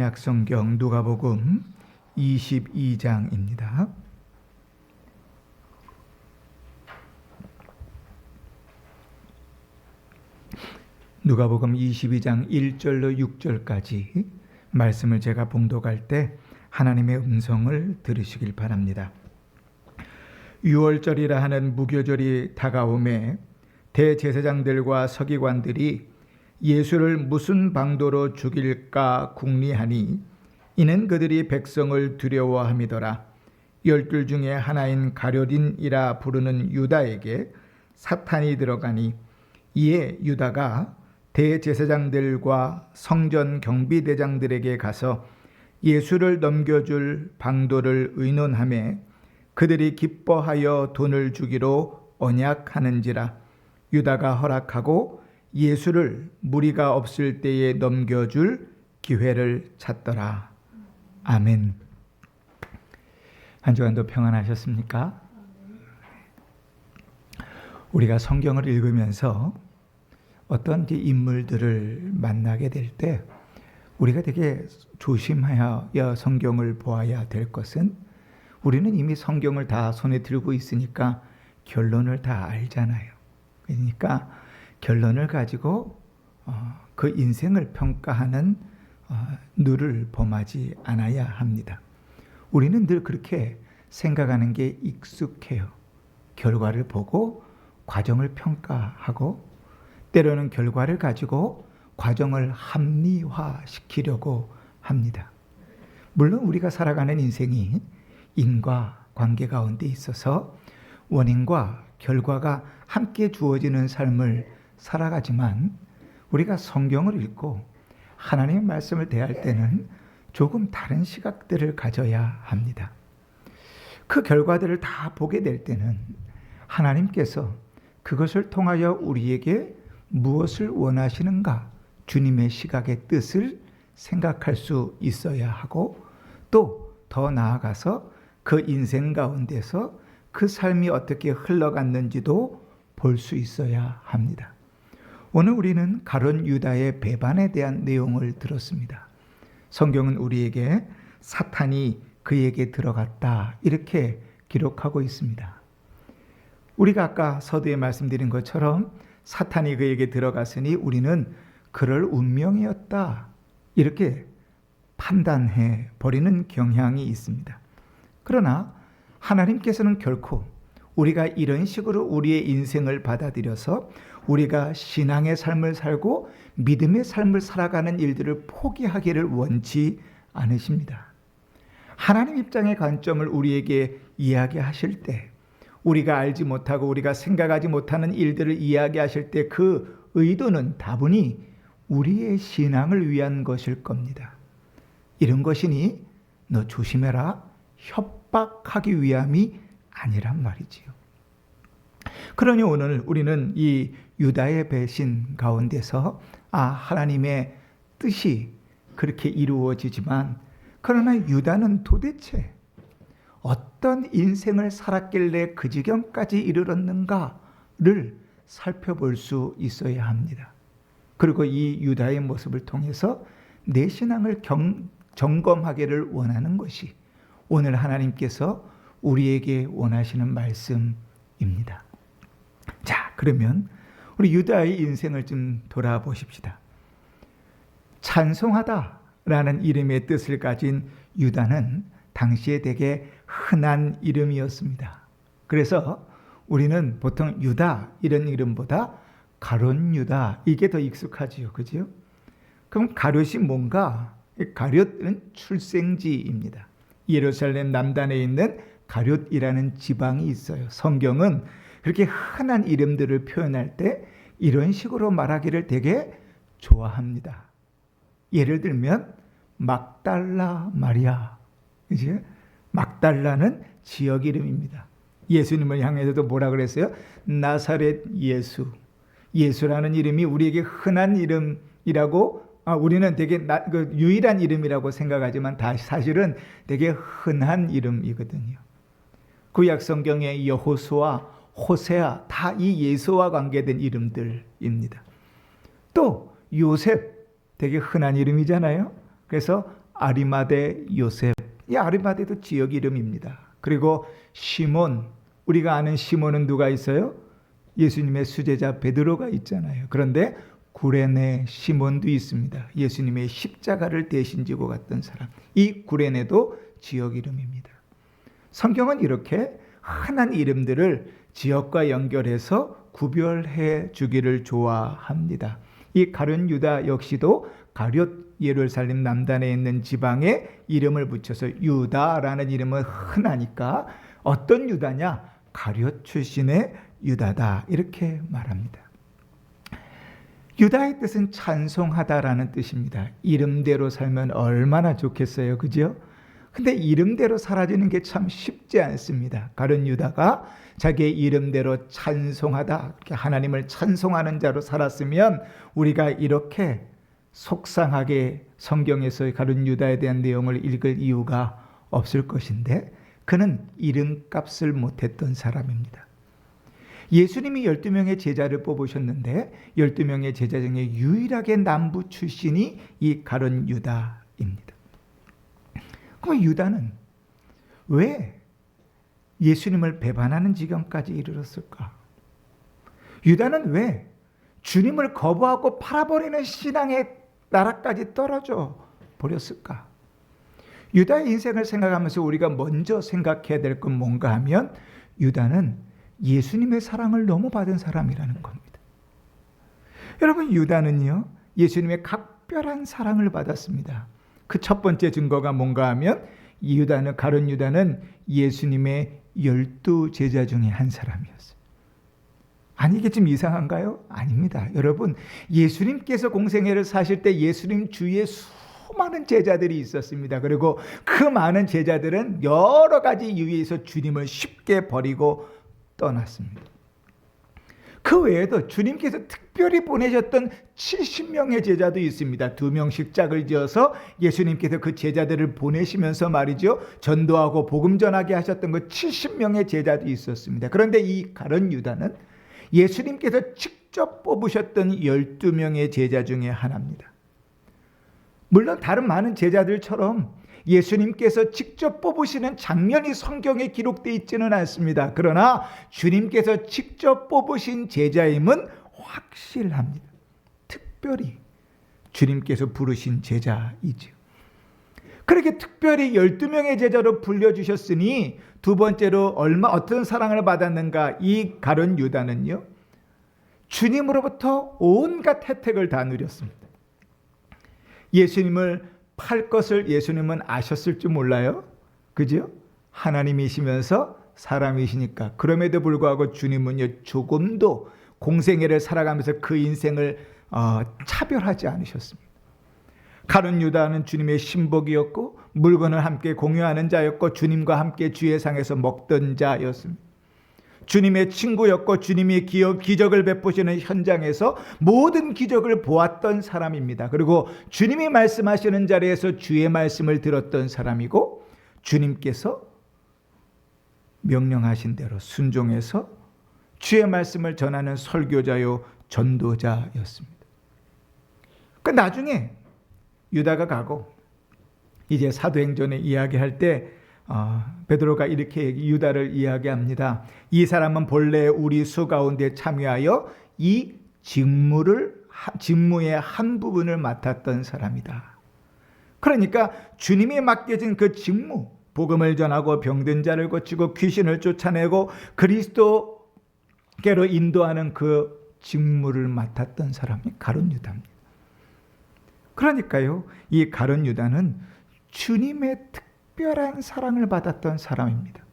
신약성경 누가복음 22장입니다. 누가복음 22장 1절로 6절까지 말씀을 제가 봉독할 때 하나님의 음성을 들으시길 바랍니다. 유월절이라 하는 무교절이 다가오매 대제사장들과 서기관들이 예수를 무슨 방도로 죽일까 궁리하니 이는 그들이 백성을 두려워함이더라. 12 중에 하나인 가룟이라 부르는 유다에게 사탄이 들어가니 이에 유다가 대제사장들과 성전 경비대장들에게 가서 예수를 넘겨줄 방도를 의논하매 그들이 기뻐하여 돈을 주기로 언약하는지라. 유다가 허락하고 예수를 무리가 없을 때에 넘겨줄 기회를 찾더라. 아멘. 한 주간도 평안하셨습니까? 우리가 성경을 읽으면서 어떤 인물들을 만나게 될 때 우리가 되게 조심하여 성경을 보아야 될 것은, 우리는 이미 성경을 다 손에 들고 있으니까 결론을 다 알잖아요. 그러니까 결론을 가지고 그 인생을 평가하는 누를 범하지 않아야 합니다. 우리는 늘 그렇게 생각하는 게 익숙해요. 결과를 보고 과정을 평가하고, 때로는 결과를 가지고 과정을 합리화시키려고 합니다. 물론 우리가 살아가는 인생이 인과 관계 가운데 있어서 원인과 결과가 함께 주어지는 삶을 살아가지만, 우리가 성경을 읽고 하나님의 말씀을 대할 때는 조금 다른 시각들을 가져야 합니다. 그 결과들을 다 보게 될 때는 하나님께서 그것을 통하여 우리에게 무엇을 원하시는가, 주님의 시각의 뜻을 생각할 수 있어야 하고, 또 더 나아가서 그 인생 가운데서 그 삶이 어떻게 흘러갔는지도 볼 수 있어야 합니다. 오늘 우리는 가룟 유다의 배반에 대한 내용을 들었습니다. 성경은 우리에게 사탄이 그에게 들어갔다 이렇게 기록하고 있습니다. 우리가 아까 서두에 말씀드린 것처럼 사탄이 그에게 들어갔으니 우리는 그럴 운명이었다 이렇게 판단해 버리는 경향이 있습니다. 그러나 하나님께서는 결코 우리가 이런 식으로 우리의 인생을 받아들여서 우리가 신앙의 삶을 살고 믿음의 삶을 살아가는 일들을 포기하기를 원치 않으십니다. 하나님 입장의 관점을 우리에게 이야기하실 때, 우리가 알지 못하고 우리가 생각하지 못하는 일들을 이야기하실 때 그 의도는 다분히 우리의 신앙을 위한 것일 겁니다. 이런 것이니 너 조심해라, 협박하기 위함이 아니란 말이지요. 그러니 오늘 우리는 이 유다의 배신 가운데서 하나님의 뜻이 그렇게 이루어지지만, 그러나 유다는 도대체 어떤 인생을 살았길래 그 지경까지 이르렀는가를 살펴볼 수 있어야 합니다. 그리고 이 유다의 모습을 통해서 내 신앙을 점검하기를 원하는 것이 오늘 하나님께서 우리에게 원하시는 말씀입니다. 자, 그러면 우리 유다의 인생을 좀 돌아보십시다. 찬송하다라는 이름의 뜻을 가진 유다는 당시에 되게 흔한 이름이었습니다. 그래서 우리는 보통 유다 이런 이름보다 가룟 유다 이게 더 익숙하지요. 그죠? 그럼 가룟이 뭔가? 가룟은 출생지입니다. 예루살렘 남단에 있는 가룟이라는 지방이 있어요. 성경은 그렇게 흔한 이름들을 표현할 때 이런 식으로 말하기를 되게 좋아합니다. 예를 들면 막달라 마리아, 그죠? 막달라는 지역 이름입니다. 예수님을 향해서도 뭐라 그랬어요? 나사렛 예수. 예수라는 이름이 우리에게 흔한 이름이라고, 우리는 되게 유일한 이름이라고 생각하지만 사실은 되게 흔한 이름이거든요. 구약 성경의 여호수아, 호세아 다 이 예수와 관계된 이름들입니다. 또 요셉 되게 흔한 이름이잖아요. 그래서 아리마대 요셉. 이 아리마대도 지역 이름입니다. 그리고 시몬, 우리가 아는 시몬은 누가 있어요? 예수님의 수제자 베드로가 있잖아요. 그런데 구레네 시몬도 있습니다. 예수님의 십자가를 대신 지고 갔던 사람. 이 구레네도 지역 이름입니다. 성경은 이렇게 흔한 이름들을 지역과 연결해서 구별해 주기를 좋아합니다. 이 가룟 유다 역시도 가룟 예루살렘 남단에 있는 지방에 이름을 붙여서 유다라는 이름은 흔하니까 어떤 유다냐? 가룟 출신의 유다다 이렇게 말합니다. 유다의 뜻은 찬송하다라는 뜻입니다. 이름대로 살면 얼마나 좋겠어요, 그죠? 근데 이름대로 사라지는 게 참 쉽지 않습니다. 가룟 유다가 자기의 이름대로 찬송하다, 하나님을 찬송하는 자로 살았으면 우리가 이렇게 속상하게 성경에서 가룟 유다에 대한 내용을 읽을 이유가 없을 것인데 그는 이름값을 못했던 사람입니다. 예수님이 12명의 제자를 뽑으셨는데 12명의 제자 중에 유일하게 남부 출신이 이 가룟 유다입니다. 그럼 유다는 왜 예수님을 배반하는 지경까지 이르렀을까? 유다는 왜 주님을 거부하고 팔아버리는 신앙의 나라까지 떨어져 버렸을까? 유다의 인생을 생각하면서 우리가 먼저 생각해야 될 건 뭔가 하면 유다는 예수님의 사랑을 너무 받은 사람이라는 겁니다. 여러분, 유다는요, 예수님의 각별한 사랑을 받았습니다. 그 첫 번째 증거가 뭔가 하면 가룟 유다는 예수님의 12 제자 중에 한 사람이었어요. 아니, 이게 좀 이상한가요? 아닙니다. 여러분, 예수님께서 공생애를 사실 때 예수님 주위에 수많은 제자들이 있었습니다. 그리고 그 많은 제자들은 여러 가지 이유에서 주님을 쉽게 버리고 떠났습니다. 그 외에도 주님께서 특별히 보내셨던 70명의 제자도 있습니다. 2명씩 짝을 지어서 예수님께서 그 제자들을 보내시면서 말이죠, 전도하고 복음 전하게 하셨던 그 70명의 제자도 있었습니다. 그런데 이 가룟 유다는 예수님께서 직접 뽑으셨던 12명의 제자 중에 하나입니다. 물론 다른 많은 제자들처럼 예수님께서 직접 뽑으시는 장면이 성경에 기록되어 있지는 않습니다. 그러나 주님께서 직접 뽑으신 제자임은 확실합니다. 특별히 주님께서 부르신 제자이죠. 그렇게 특별히 12명의 제자로 불려주셨으니 두 번째로 어떤 사랑을 받았는가? 이 가룟 유다는요, 주님으로부터 온갖 혜택을 다 누렸습니다. 예수님을 팔 것을 예수님은 아셨을 줄 몰라요? 그죠? 하나님이시면서 사람이시니까. 그럼에도 불구하고 주님은요, 조금도 공생애를 살아가면서 그 인생을 차별하지 않으셨습니다. 가룟 유다는 주님의 신복이었고 물건을 함께 공유하는 자였고 주님과 함께 주회상에서 먹던 자였습니다. 주님의 친구였고 주님이 기적을 베푸시는 현장에서 모든 기적을 보았던 사람입니다. 그리고 주님이 말씀하시는 자리에서 주의 말씀을 들었던 사람이고 주님께서 명령하신 대로 순종해서 주의 말씀을 전하는 설교자요 전도자였습니다. 그 나중에 유다가 가고 이제 사도행전에 이야기할 때 베드로가 이렇게 유다를 이야기합니다. 이 사람은 본래 우리 수 가운데 참여하여 이 직무의 한 부분을 맡았던 사람이다. 그러니까 주님이 맡겨진 그 직무, 복음을 전하고 병든 자를 고치고 귀신을 쫓아내고 그리스도께로 인도하는 그 직무를 맡았던 사람이 가룟 유다입니다. 그러니까요, 이 가룟 유다는 주님의 특별한 사랑을 받았던 사람입니다.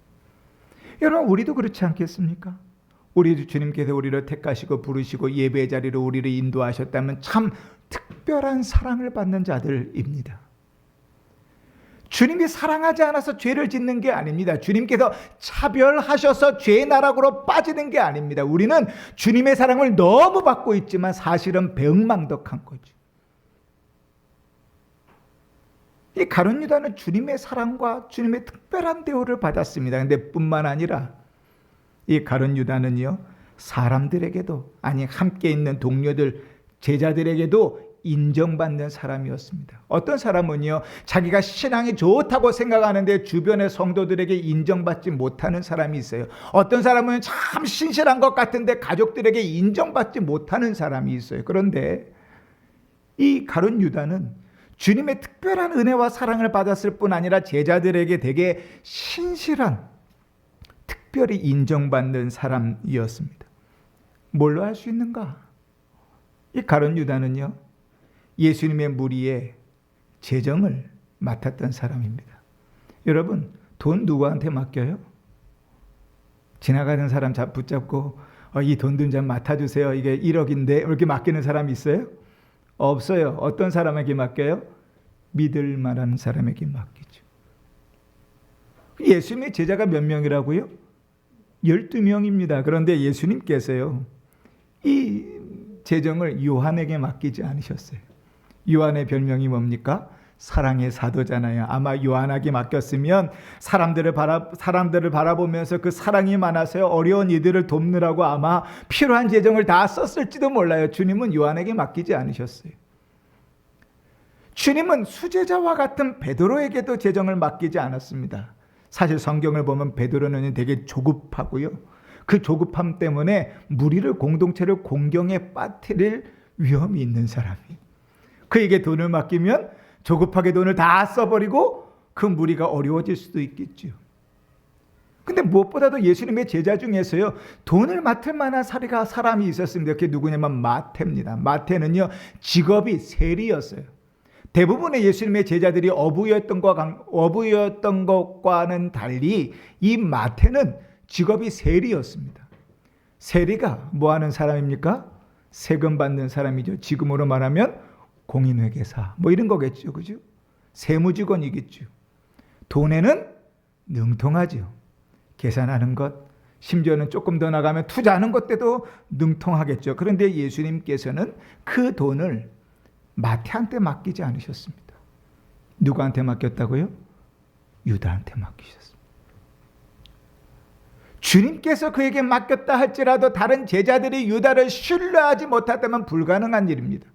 여러분, 우리도 그렇지 않겠습니까? 우리도 주님께서 우리를 택하시고 부르시고 예배 자리로 우리를 인도하셨다면 참 특별한 사랑을 받는 자들입니다. 주님이 사랑하지 않아서 죄를 짓는 게 아닙니다. 주님께서 차별하셔서 죄의 나락으로 빠지는 게 아닙니다. 우리는 주님의 사랑을 너무 받고 있지만 사실은 배은망덕한 거죠. 이 가룟 유다는 주님의 사랑과 주님의 특별한 대우를 받았습니다. 그런데 뿐만 아니라 이 가룟 유다는요, 사람들에게도, 아니 함께 있는 동료들, 제자들에게도 인정받는 사람이었습니다. 어떤 사람은요, 자기가 신앙이 좋다고 생각하는데 주변의 성도들에게 인정받지 못하는 사람이 있어요. 어떤 사람은 참 신실한 것 같은데 가족들에게 인정받지 못하는 사람이 있어요. 그런데 이 가룟 유다는 주님의 특별한 은혜와 사랑을 받았을 뿐 아니라 제자들에게 되게 신실한, 특별히 인정받는 사람이었습니다. 뭘로 할 수 있는가? 이 가룟 유다는요, 예수님의 무리의 재정을 맡았던 사람입니다. 여러분, 돈 누구한테 맡겨요? 지나가는 사람 붙잡고 이 돈 좀 맡아주세요. 이게 1억인데 이렇게 맡기는 사람이 있어요? 없어요. 어떤 사람에게 맡겨요? 믿을 만한 사람에게 맡기죠. 예수님의 제자가 몇 명이라고요? 12명입니다. 그런데 예수님께서요, 이 재정을 요한에게 맡기지 않으셨어요. 요한의 별명이 뭡니까? 사랑의 사도잖아요. 아마 요한에게 맡겼으면 사람들을 바라보면서 그 사랑이 많아서요, 어려운 이들을 돕느라고 아마 필요한 재정을 다 썼을지도 몰라요. 주님은 요한에게 맡기지 않으셨어요. 주님은 수제자와 같은 베드로에게도 재정을 맡기지 않았습니다. 사실 성경을 보면 베드로는 되게 조급하고요, 그 조급함 때문에 무리를, 공동체를 공경에 빠뜨릴 위험이 있는 사람이에요. 그에게 돈을 맡기면 조급하게 돈을 다 써버리고 그 무리가 어려워질 수도 있겠죠. 근데 무엇보다도 예수님의 제자 중에서요, 돈을 맡을 만한 사람이 있었습니다. 그게 누구냐면 마태입니다. 마태는요, 직업이 세리였어요. 대부분의 예수님의 제자들이 어부였던 것과는 달리 이 마태는 직업이 세리였습니다. 세리가 뭐 하는 사람입니까? 세금 받는 사람이죠. 지금으로 말하면 공인회계사 뭐 이런 거겠죠. 그죠? 세무직원이겠죠. 돈에는 능통하죠. 계산하는 것, 심지어는 조금 더 나가면 투자하는 것 때도 능통하겠죠. 그런데 예수님께서는 그 돈을 마태한테 맡기지 않으셨습니다. 누구한테 맡겼다고요? 유다한테 맡기셨습니다. 주님께서 그에게 맡겼다 할지라도 다른 제자들이 유다를 신뢰하지 못했다면 불가능한 일입니다.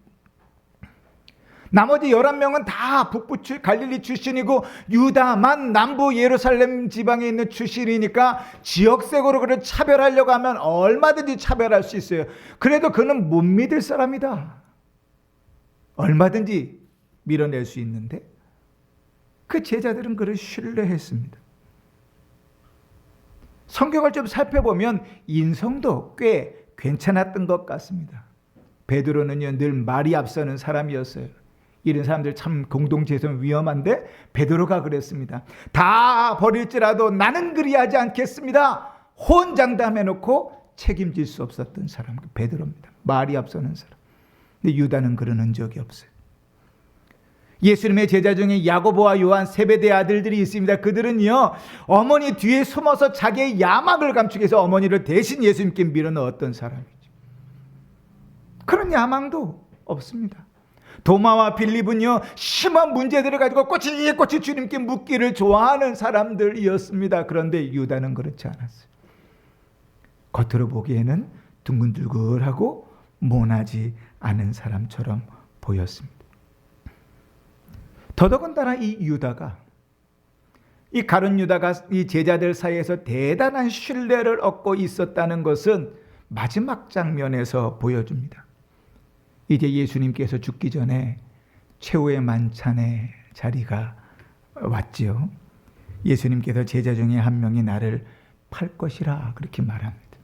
나머지 11명은 다 북부 갈릴리 출신이고 유다만 남부 예루살렘 지방에 있는 출신이니까 지역색으로 그를 차별하려고 하면 얼마든지 차별할 수 있어요. 그래도 그는 못 믿을 사람이다. 얼마든지 밀어낼 수 있는데 그 제자들은 그를 신뢰했습니다. 성경을 좀 살펴보면 인성도 꽤 괜찮았던 것 같습니다. 베드로는요, 늘 말이 앞서는 사람이었어요. 이런 사람들 참 공동체에서 위험한데 베드로가 그랬습니다. 다 버릴지라도 나는 그리하지 않겠습니다. 호언장담해놓고 책임질 수 없었던 사람, 베드로입니다. 말이 앞서는 사람. 근데 유다는 그러는 적이 없어요. 예수님의 제자 중에 야고보와 요한 세베대의 아들들이 있습니다. 그들은요, 어머니 뒤에 숨어서 자기의 야망을 감추기 위해서 어머니를 대신 예수님께 밀어넣었던 사람이죠. 그런 야망도 없습니다. 도마와 빌립은요, 심한 문제들을 가지고 꼬치꼬치 주님께 묻기를 좋아하는 사람들이었습니다. 그런데 유다는 그렇지 않았어요. 겉으로 보기에는 둥근둥근하고 모나지 않은 사람처럼 보였습니다. 더더군다나 이 유다가, 이 가룟 유다가 이 제자들 사이에서 대단한 신뢰를 얻고 있었다는 것은 마지막 장면에서 보여줍니다. 이제 예수님께서 죽기 전에 최후의 만찬의 자리가 왔지요. 예수님께서 제자 중에 한 명이 나를 팔 것이라 그렇게 말합니다.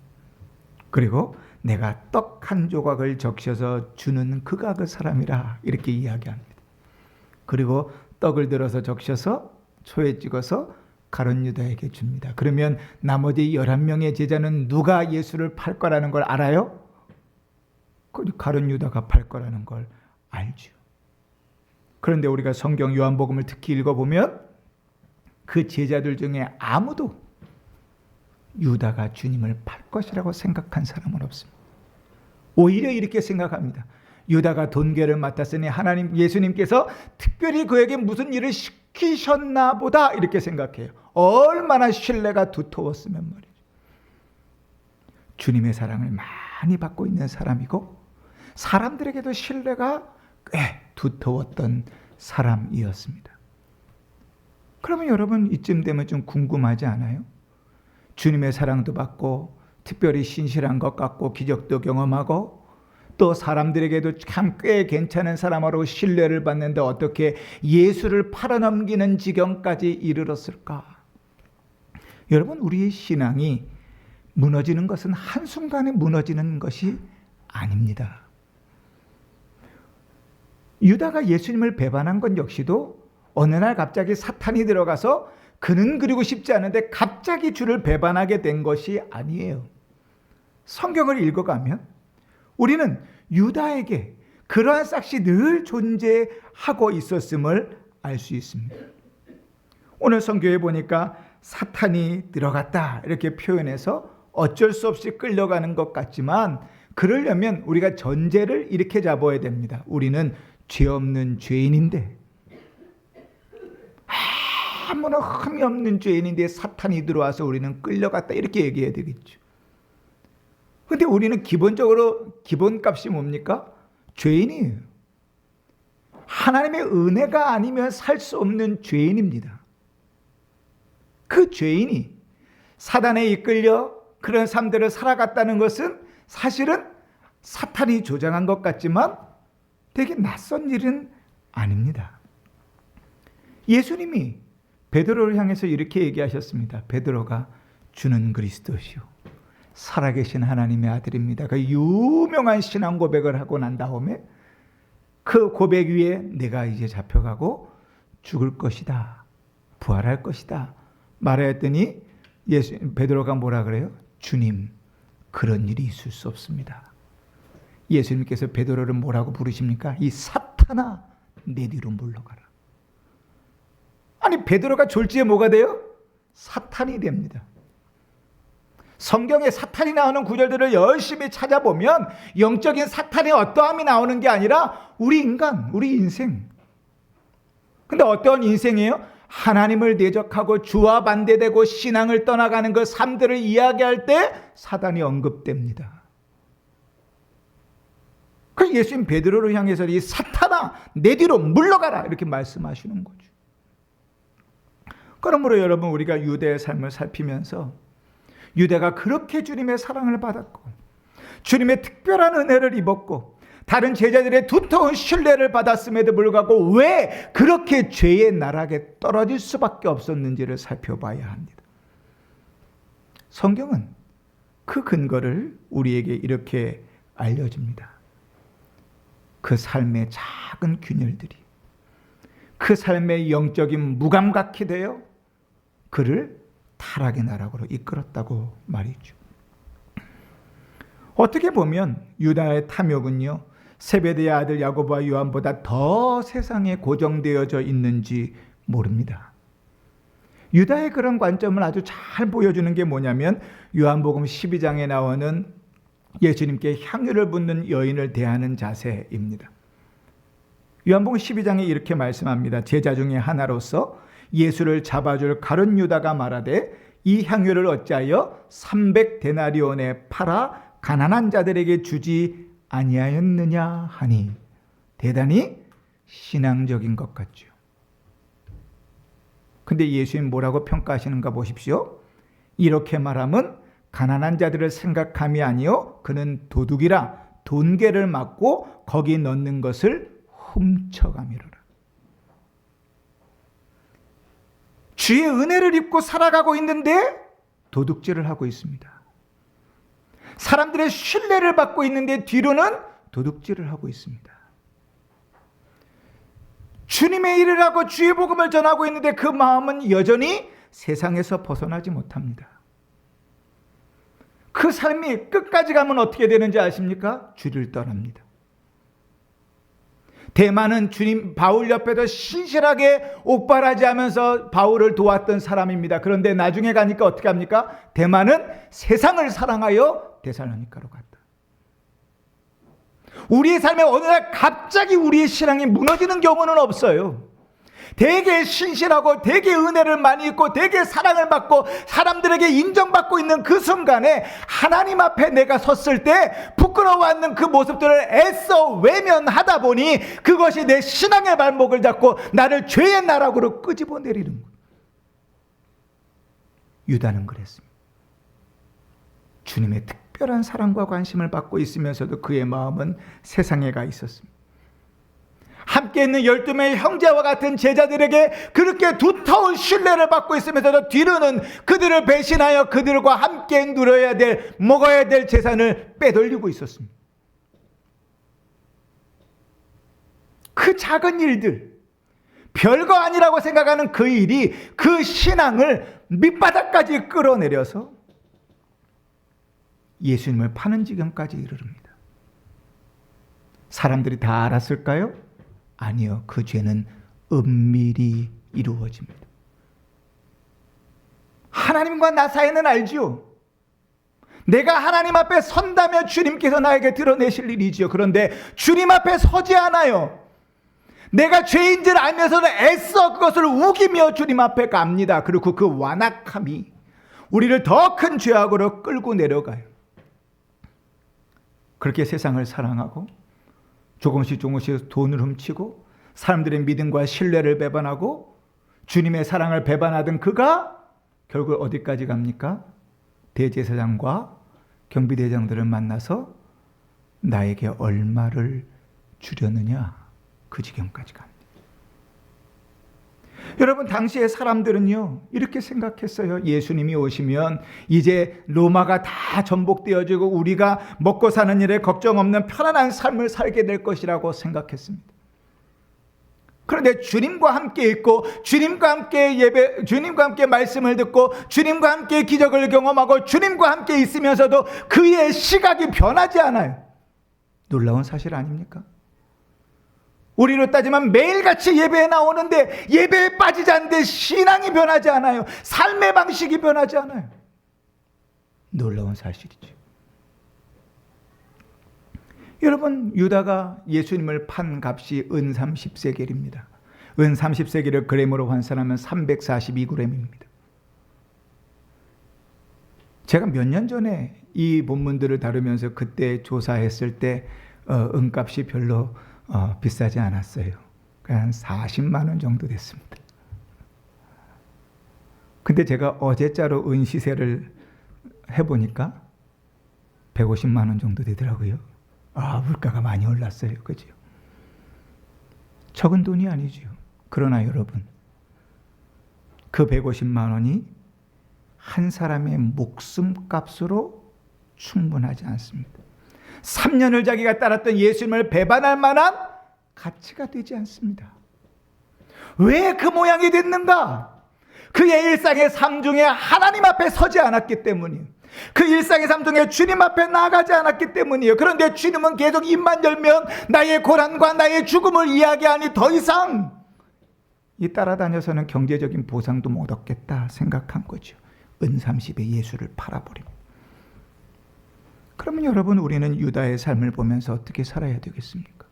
그리고 내가 떡 한 조각을 적셔서 주는 그가 그 사람이라 이렇게 이야기합니다. 그리고 떡을 들어서 적셔서 초에 찍어서 가룟 유다에게 줍니다. 그러면 나머지 11명의 제자는 누가 예수를 팔 거라는 걸 알아요? 가룟 유다가 팔 거라는 걸 알죠. 그런데 우리가 성경 요한복음을 특히 읽어보면 그 제자들 중에 아무도 유다가 주님을 팔 것이라고 생각한 사람은 없습니다. 오히려 이렇게 생각합니다. 유다가 돈계를 맡았으니 예수님께서 특별히 그에게 무슨 일을 시키셨나 보다 이렇게 생각해요. 얼마나 신뢰가 두터웠으면 말이죠. 주님의 사랑을 많이 받고 있는 사람이고 사람들에게도 신뢰가 꽤 두터웠던 사람이었습니다. 그러면 여러분 이쯤 되면 좀 궁금하지 않아요? 주님의 사랑도 받고 특별히 신실한 것 같고 기적도 경험하고 또 사람들에게도 참 꽤 괜찮은 사람으로 신뢰를 받는데 어떻게 예수를 팔아넘기는 지경까지 이르렀을까? 여러분, 우리의 신앙이 무너지는 것은 한순간에 무너지는 것이 아닙니다. 유다가 예수님을 배반한 건 역시도 어느 날 갑자기 사탄이 들어가서 그는 그리고 싶지 않은데 갑자기 주를 배반하게 된 것이 아니에요. 성경을 읽어가면 우리는 유다에게 그러한 싹이 늘 존재하고 있었음을 알 수 있습니다. 오늘 성경에 보니까 사탄이 들어갔다 이렇게 표현해서 어쩔 수 없이 끌려가는 것 같지만 그러려면 우리가 전제를 이렇게 잡아야 됩니다. 우리는 죄 없는 죄인인데 아무나 흠이 없는 죄인인데 사탄이 들어와서 우리는 끌려갔다 이렇게 얘기해야 되겠죠. 근데 우리는 기본적으로 기본값이 뭡니까? 죄인이에요. 하나님의 은혜가 아니면 살 수 없는 죄인입니다. 그 죄인이 사단에 이끌려 그런 삶들을 살아갔다는 것은 사실은 사탄이 조장한 것 같지만 되게 낯선 일은 아닙니다. 예수님이 베드로를 향해서 이렇게 얘기하셨습니다. 베드로가 주는 그리스도시오 살아계신 하나님의 아들입니다. 그 유명한 신앙 고백을 하고 난 다음에 그 고백 위에 내가 이제 잡혀가고 죽을 것이다. 부활할 것이다. 말했더니 베드로가 뭐라 그래요? 주님, 그런 일이 있을 수 없습니다. 예수님께서 베드로를 뭐라고 부르십니까? 이 사탄아, 내 뒤로 물러가라. 아니, 베드로가 졸지에 뭐가 돼요? 사탄이 됩니다. 성경에 사탄이 나오는 구절들을 열심히 찾아보면 영적인 사탄의 어떠함이 나오는 게 아니라 우리 인간, 우리 인생. 근데 어떤 인생이에요? 하나님을 대적하고 주와 반대되고 신앙을 떠나가는 그 삶들을 이야기할 때 사단이 언급됩니다. 그 예수님 베드로를 향해서 이 사탄아, 내 뒤로 물러가라 이렇게 말씀하시는 거죠. 그러므로 여러분, 우리가 유대의 삶을 살피면서 유대가 그렇게 주님의 사랑을 받았고 주님의 특별한 은혜를 입었고 다른 제자들의 두터운 신뢰를 받았음에도 불구하고 왜 그렇게 죄의 나락에 떨어질 수밖에 없었는지를 살펴봐야 합니다. 성경은 그 근거를 우리에게 이렇게 알려줍니다. 그 삶의 작은 균열들이 그 삶의 영적인 무감각이 되어 그를 타락의 나락으로 이끌었다고 말이죠. 어떻게 보면 유다의 탐욕은요, 세베대의 아들 야고보와 요한보다 더 세상에 고정되어져 있는지 모릅니다. 유다의 그런 관점을 아주 잘 보여주는 게 뭐냐면 요한복음 12장에 나오는 예수님께 향유를 붓는 여인을 대하는 자세입니다. 요한복음 12장에 이렇게 말씀합니다. 제자 중에 하나로서 예수를 잡아줄 가룟 유다가 말하되 이 향유를 어찌하여 300데나리온에 팔아 가난한 자들에게 주지 아니하였느냐 하니 대단히 신앙적인 것 같죠. 근데 예수님 뭐라고 평가하시는가 보십시오. 이렇게 말하면 가난한 자들을 생각함이 아니요 그는 도둑이라 돈괴를 맞고 거기 넣는 것을 훔쳐가미로라. 주의 은혜를 입고 살아가고 있는데 도둑질을 하고 있습니다. 사람들의 신뢰를 받고 있는데 뒤로는 도둑질을 하고 있습니다. 주님의 일을 하고 주의 복음을 전하고 있는데 그 마음은 여전히 세상에서 벗어나지 못합니다. 그 삶이 끝까지 가면 어떻게 되는지 아십니까? 주를 떠납니다. 대만은 주님 바울 옆에서 신실하게 옥바라지 하면서 바울을 도왔던 사람입니다. 그런데 나중에 가니까 어떻게 합니까? 대만은 세상을 사랑하여 데살로니가로 갔다. 우리의 삶에 어느 날 갑자기 우리의 신앙이 무너지는 경우는 없어요. 되게 신실하고 되게 은혜를 많이 입고 되게 사랑을 받고 사람들에게 인정받고 있는 그 순간에 하나님 앞에 내가 섰을 때 부끄러워하는 그 모습들을 애써 외면하다 보니 그것이 내 신앙의 발목을 잡고 나를 죄의 나락으로 끄집어 내리는 거예요. 유다는 그랬습니다. 주님의 특별한 사랑과 관심을 받고 있으면서도 그의 마음은 세상에 가 있었습니다. 함께 있는 12명의 형제와 같은 제자들에게 그렇게 두터운 신뢰를 받고 있으면서도 뒤로는 그들을 배신하여 그들과 함께 누려야 될, 먹어야 될 재산을 빼돌리고 있었습니다. 그 작은 일들, 별거 아니라고 생각하는 그 일이 그 신앙을 밑바닥까지 끌어내려서 예수님을 파는 지경까지 이르릅니다. 사람들이 다 알았을까요? 아니요. 그 죄는 은밀히 이루어집니다. 하나님과 나 사이는 알지요. 내가 하나님 앞에 선다면 주님께서 나에게 드러내실 일이지요. 그런데 주님 앞에 서지 않아요. 내가 죄인 줄 알면서도 애써 그것을 우기며 주님 앞에 갑니다. 그리고 그 완악함이 우리를 더 큰 죄악으로 끌고 내려가요. 그렇게 세상을 사랑하고 조금씩 돈을 훔치고 사람들의 믿음과 신뢰를 배반하고 주님의 사랑을 배반하던 그가 결국 어디까지 갑니까? 대제사장과 경비대장들을 만나서 나에게 얼마를 주려느냐, 그 지경까지 갑니다. 여러분, 당시의 사람들은요 이렇게 생각했어요. 예수님이 오시면 이제 로마가 다 전복되어지고 우리가 먹고 사는 일에 걱정 없는 편안한 삶을 살게 될 것이라고 생각했습니다. 그런데 주님과 함께 있고 주님과 함께 말씀을 듣고 주님과 함께 기적을 경험하고 주님과 함께 있으면서도 그의 시각이 변하지 않아요. 놀라운 사실 아닙니까? 우리로 따지면 매일같이 예배에 나오는데 예배에 빠지지 않는데 신앙이 변하지 않아요. 삶의 방식이 변하지 않아요. 놀라운 사실이죠. 여러분, 유다가 예수님을 판 값이 은 30세겔입니다. 은 30세겔을 그램으로換算하면 342g입니다. 제가 몇 년 전에 이 본문들을 다루면서 그때 조사했을 때 은값이 별로 비싸지 않았어요. 한 40만 원 정도 됐습니다. 근데 제가 어제자로 은 시세를 해보니까 150만 원 정도 되더라고요. 물가가 많이 올랐어요. 그죠? 적은 돈이 아니죠. 그러나 여러분, 그 150만 원이 한 사람의 목숨값으로 충분하지 않습니다. 3년을 자기가 따랐던 예수님을 배반할 만한 가치가 되지 않습니다. 왜 그 모양이 됐는가? 그의 일상의 삶 중에 하나님 앞에 서지 않았기 때문이에요. 그 일상의 삶 중에 주님 앞에 나아가지 않았기 때문이에요. 그런데 주님은 계속 입만 열면 나의 고난과 나의 죽음을 이야기하니 더 이상 이 따라다녀서는 경제적인 보상도 못 얻겠다 생각한 거죠. 은 30에 예수를 팔아버립니다. 그러면 여러분, 우리는 유다의 삶을 보면서 어떻게 살아야 되겠습니까?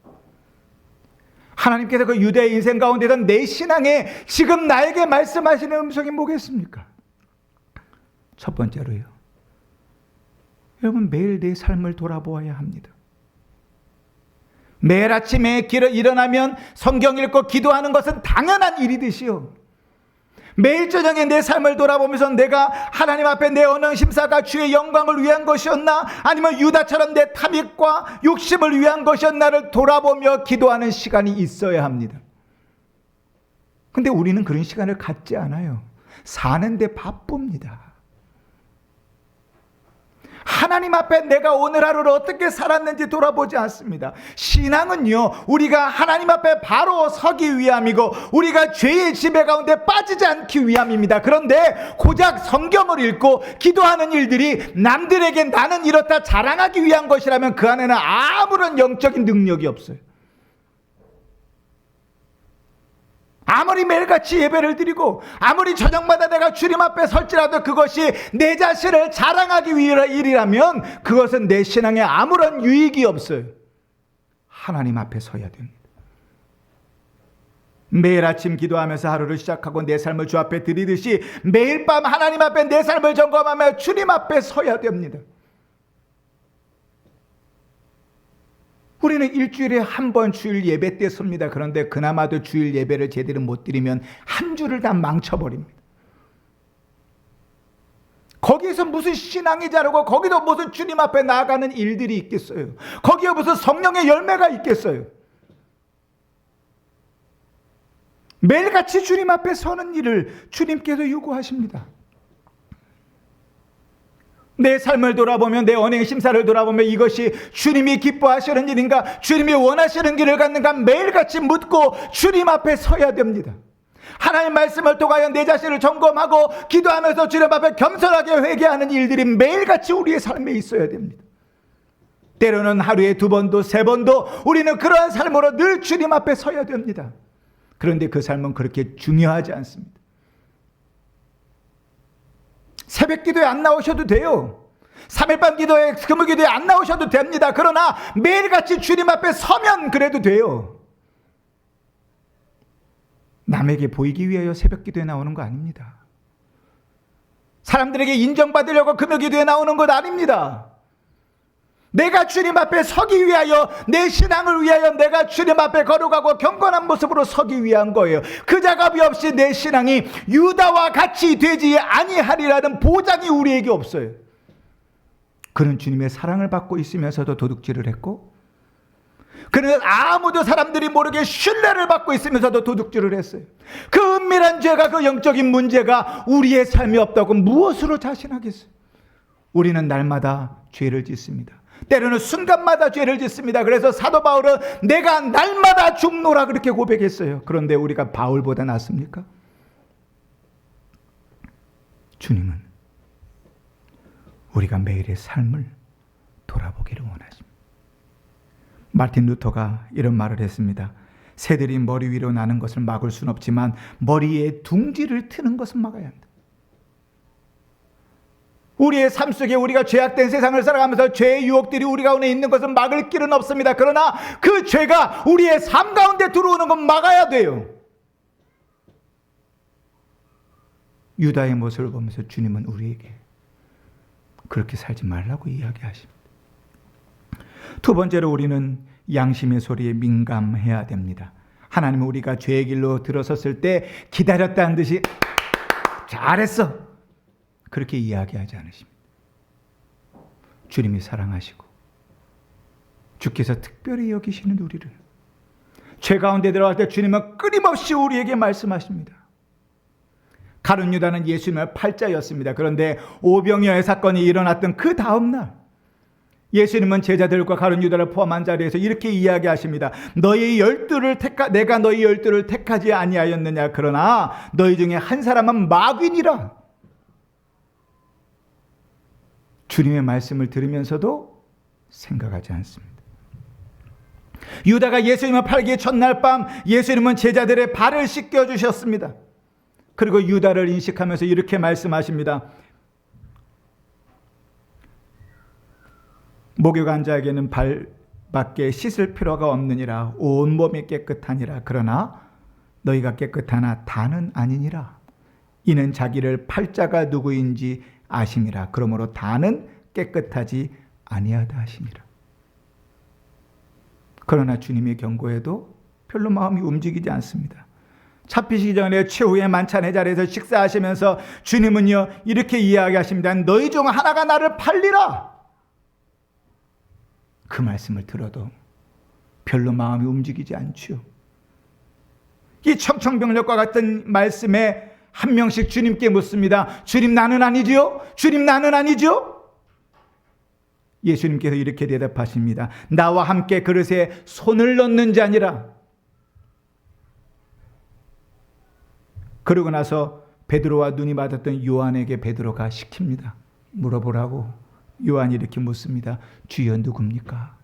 하나님께서 그 유다의 인생 가운데서 내 신앙에 지금 나에게 말씀하시는 음성이 뭐겠습니까? 첫 번째로요, 여러분, 매일 내 삶을 돌아보아야 합니다. 매일 아침에 일어나면 성경 읽고 기도하는 것은 당연한 일이듯이요, 매일 저녁에 내 삶을 돌아보면서 내가 하나님 앞에 내 언어 심사가 주의 영광을 위한 것이었나, 아니면 유다처럼 내 탐욕과 욕심을 위한 것이었나를 돌아보며 기도하는 시간이 있어야 합니다. 근데 우리는 그런 시간을 갖지 않아요. 사는데 바쁩니다. 하나님 앞에 내가 오늘 하루를 어떻게 살았는지 돌아보지 않습니다. 신앙은요, 우리가 하나님 앞에 바로 서기 위함이고 우리가 죄의 지배 가운데 빠지지 않기 위함입니다. 그런데 고작 성경을 읽고 기도하는 일들이 남들에게 나는 이렇다 자랑하기 위한 것이라면 그 안에는 아무런 영적인 능력이 없어요. 아무리 매일같이 예배를 드리고 아무리 저녁마다 내가 주님 앞에 설지라도 그것이 내 자신을 자랑하기 위한 일이라면 그것은 내 신앙에 아무런 유익이 없어요. 하나님 앞에 서야 됩니다. 매일 아침 기도하면서 하루를 시작하고 내 삶을 주 앞에 드리듯이 매일 밤 하나님 앞에 내 삶을 점검하며 주님 앞에 서야 됩니다. 우리는 일주일에 한 번 주일 예배 때 섭니다. 그런데 그나마도 주일 예배를 제대로 못 드리면 한 주를 다 망쳐버립니다. 거기에서 무슨 신앙이 자르고 거기도 무슨 주님 앞에 나아가는 일들이 있겠어요? 거기에 무슨 성령의 열매가 있겠어요? 매일같이 주님 앞에 서는 일을 주님께서 요구하십니다. 내 삶을 돌아보면, 내 언행 심사를 돌아보면 이것이 주님이 기뻐하시는 일인가, 주님이 원하시는 길을 갔는가 매일같이 묻고 주님 앞에 서야 됩니다. 하나님 말씀을 통하여 내 자신을 점검하고 기도하면서 주님 앞에 겸손하게 회개하는 일들이 매일같이 우리의 삶에 있어야 됩니다. 때로는 하루에 2번도 3번도 우리는 그러한 삶으로 늘 주님 앞에 서야 됩니다. 그런데 그 삶은 그렇게 중요하지 않습니다. 새벽 기도에 안 나오셔도 돼요. 3일밤 기도에, 금요 기도에 안 나오셔도 됩니다. 그러나 매일같이 주님 앞에 서면 그래도 돼요. 남에게 보이기 위하여 새벽 기도에 나오는 거 아닙니다. 사람들에게 인정받으려고 금요 기도에 나오는 것 아닙니다. 내가 주님 앞에 서기 위하여, 내 신앙을 위하여 내가 주님 앞에 거룩하고 경건한 모습으로 서기 위한 거예요. 그 작업이 없이 내 신앙이 유다와 같이 되지 아니하리라는 보장이 우리에게 없어요. 그는 주님의 사랑을 받고 있으면서도 도둑질을 했고, 그는 아무도 사람들이 모르게 신뢰를 받고 있으면서도 도둑질을 했어요. 그 은밀한 죄가, 그 영적인 문제가 우리의 삶이 없다고 무엇으로 자신하겠어요? 우리는 날마다 죄를 짓습니다. 때로는 순간마다 죄를 짓습니다. 그래서 사도 바울은 내가 날마다 죽노라 그렇게 고백했어요. 그런데 우리가 바울보다 낫습니까? 주님은 우리가 매일의 삶을 돌아보기를 원하십니다. 마틴 루터가 이런 말을 했습니다. 새들이 머리 위로 나는 것을 막을 수는 없지만 머리에 둥지를 트는 것은 막아야 한다. 우리의 삶 속에 우리가 죄악된 세상을 살아가면서 죄의 유혹들이 우리 가운데 있는 것은 막을 길은 없습니다. 그러나 그 죄가 우리의 삶 가운데 들어오는 건 막아야 돼요. 유다의 모습을 보면서 주님은 우리에게 그렇게 살지 말라고 이야기하십니다. 2번째로 우리는 양심의 소리에 민감해야 됩니다. 하나님은 우리가 죄의 길로 들어섰을 때 기다렸다는 듯이 잘했어 그렇게 이야기하지 않으십니다. 주님이 사랑하시고 주께서 특별히 여기시는 우리를 죄 가운데 들어갈 때 주님은 끊임없이 우리에게 말씀하십니다. 가룟 유다는 예수님의 팔자였습니다. 그런데 오병이어의 사건이 일어났던 그 다음 날 예수님은 제자들과 가룟 유다를 포함한 자리에서 이렇게 이야기하십니다. 내가 너희 12를 택하지 아니하였느냐. 그러나 너희 중에 한 사람은 마귀니라. 주님의 말씀을 들으면서도 생각하지 않습니다. 유다가 예수님을 팔기 첫날 밤 예수님은 제자들의 발을 씻겨주셨습니다. 그리고 유다를 인식하면서 이렇게 말씀하십니다. 목욕한 자에게는 발밖에 씻을 필요가 없느니라. 온몸이 깨끗하니라. 그러나 너희가 깨끗하나 다는 아니니라. 이는 자기를 팔 자가 누구인지 아심이라. 그러므로 다는 깨끗하지 아니하다 하시니라. 그러나 주님의 경고에도 별로 마음이 움직이지 않습니다. 잡히시기 전에 최후의 만찬의 자리에서 식사하시면서 주님은요 이렇게 이야기하십니다. 너희 중 하나가 나를 팔리라. 그 말씀을 들어도 별로 마음이 움직이지 않죠. 이 청청병력과 같은 말씀에 한 명씩 주님께 묻습니다. 주님 나는 아니지요? 주님 나는 아니죠? 예수님께서 이렇게 대답하십니다. 나와 함께 그릇에 손을 넣는 자니라. 그러고 나서 베드로와 눈이 맞았던 요한에게 베드로가 시킵니다. 물어보라고. 요한이 이렇게 묻습니다. 주여 누굽니까?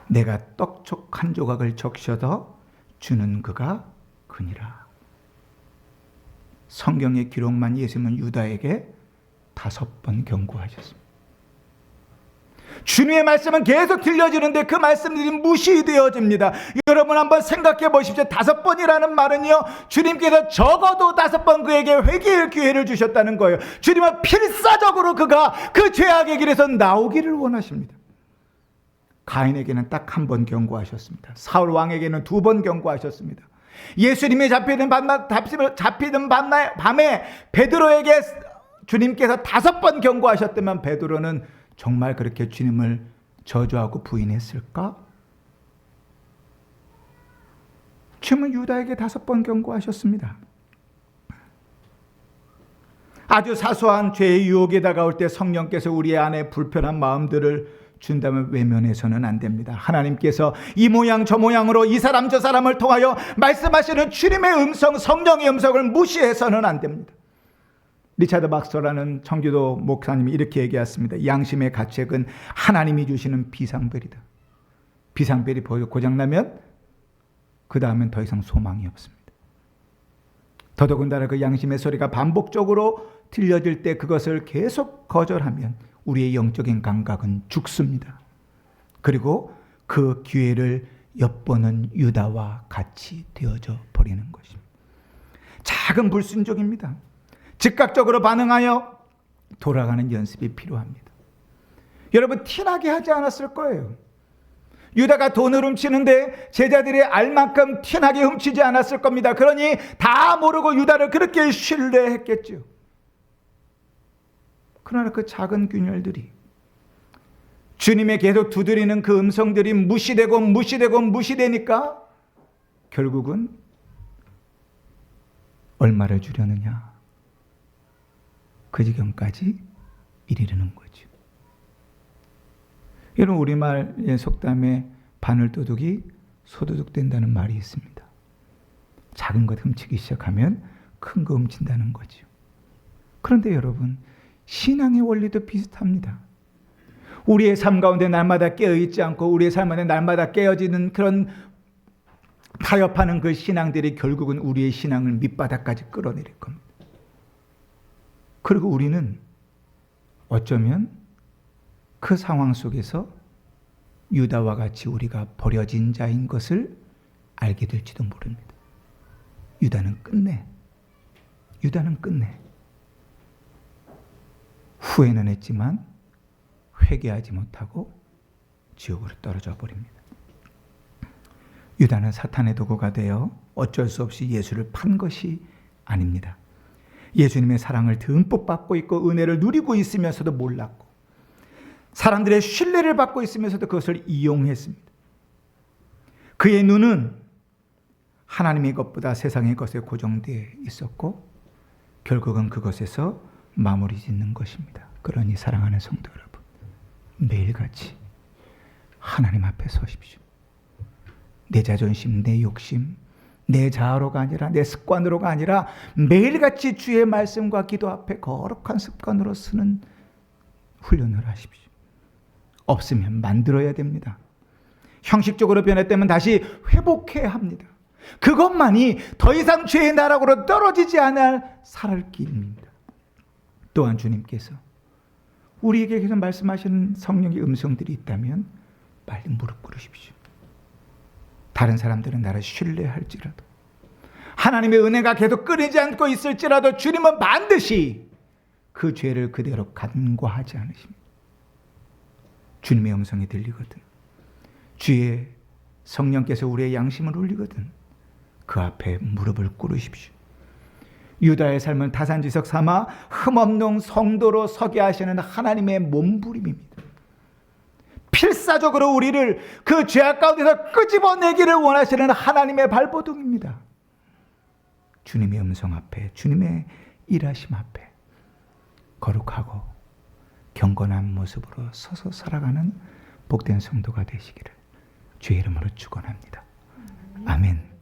내가 떡촉 한 조각을 적셔서 주는 그가 그니라. 성경의 기록만 예수님은 유다에게 5번 경고하셨습니다. 주님의 말씀은 계속 들려지는데 그 말씀들이 무시되어집니다. 여러분 한번 생각해 보십시오. 5번이라는 말은요, 주님께서 적어도 5번 그에게 회개의 기회를 주셨다는 거예요. 주님은 필사적으로 그가 그 죄악의 길에서 나오기를 원하십니다. 가인에게는 딱 1번 경고하셨습니다. 사울 왕에게는 2번 경고하셨습니다. 예수님이 잡히는 밤에 베드로에게 주님께서 5번 경고하셨다면 베드로는 정말 그렇게 주님을 저주하고 부인했을까? 주님은 유다에게 5번 경고하셨습니다. 아주 사소한 죄의 유혹에 다가올 때 성령께서 우리 안에 불편한 마음들을 준다면 외면해서는 안 됩니다. 하나님께서 이 모양 저 모양으로 이 사람 저 사람을 통하여 말씀하시는 주님의 음성, 성령의 음성을 무시해서는 안 됩니다. 리차드 박스터라는 청교도 목사님이 이렇게 얘기했습니다. 양심의 가책은 하나님이 주시는 비상벨이다. 비상벨이 고장나면 그 다음엔 더 이상 소망이 없습니다. 더더군다나 그 양심의 소리가 반복적으로 들려질 때 그것을 계속 거절하면 우리의 영적인 감각은 죽습니다. 그리고 그 기회를 엿보는 유다와 같이 되어져 버리는 것입니다. 작은 불순종입니다. 즉각적으로 반응하여 돌아가는 연습이 필요합니다. 여러분 티나게 하지 않았을 거예요. 유다가 돈을 훔치는데 제자들이 알 만큼 티나게 훔치지 않았을 겁니다. 그러니 다 모르고 유다를 그렇게 신뢰했겠죠. 그러나 그 작은 균열들이 주님의 계속 두드리는 그 음성들이 무시되니까 결국은 얼마를 주려느냐, 그 지경까지 이르는 거죠. 여러분 우리말의 속담에 바늘도둑이 소도둑 된다는 말이 있습니다. 작은 것 훔치기 시작하면 큰 거 훔친다는 거죠. 그런데 여러분 신앙의 원리도 비슷합니다. 우리의 삶 가운데 날마다 깨어있지 않고 우리의 삶 안에 날마다 깨어지는 그런 타협하는 그 신앙들이 결국은 우리의 신앙을 밑바닥까지 끌어내릴 겁니다. 그리고 우리는 어쩌면 그 상황 속에서 유다와 같이 우리가 버려진 자인 것을 알게 될지도 모릅니다. 유다는 끝내. 후회는 했지만 회개하지 못하고 지옥으로 떨어져 버립니다. 유다는 사탄의 도구가 되어 어쩔 수 없이 예수를 판 것이 아닙니다. 예수님의 사랑을 듬뿍 받고 있고 은혜를 누리고 있으면서도 몰랐고 사람들의 신뢰를 받고 있으면서도 그것을 이용했습니다. 그의 눈은 하나님의 것보다 세상의 것에 고정되어 있었고 결국은 그것에서 마무리 짓는 것입니다. 그러니 사랑하는 성도 여러분, 매일같이 하나님 앞에 서십시오. 내 자존심, 내 욕심, 내 자아로가 아니라 내 습관으로가 아니라 매일같이 주의 말씀과 기도 앞에 거룩한 습관으로 쓰는 훈련을 하십시오. 없으면 만들어야 됩니다. 형식적으로 변했다면 다시 회복해야 합니다. 그것만이 더 이상 죄의 나락으로 떨어지지 않을 살 길입니다. 또한 주님께서 우리에게 계속 말씀하시는 성령의 음성들이 있다면 빨리 무릎 꿇으십시오. 다른 사람들은 나를 신뢰할지라도 하나님의 은혜가 계속 끊이지 않고 있을지라도 주님은 반드시 그 죄를 그대로 간과하지 않으십니다. 주님의 음성이 들리거든, 주의 성령께서 우리의 양심을 울리거든 그 앞에 무릎을 꿇으십시오. 유다의 삶은 타산지석 삼아 흠없는 성도로 서게 하시는 하나님의 몸부림입니다. 필사적으로 우리를 그 죄악 가운데서 끄집어내기를 원하시는 하나님의 발버둥입니다. 주님의 음성 앞에, 주님의 일하심 앞에 거룩하고 경건한 모습으로 서서 살아가는 복된 성도가 되시기를 주의 이름으로 축원합니다. 아멘.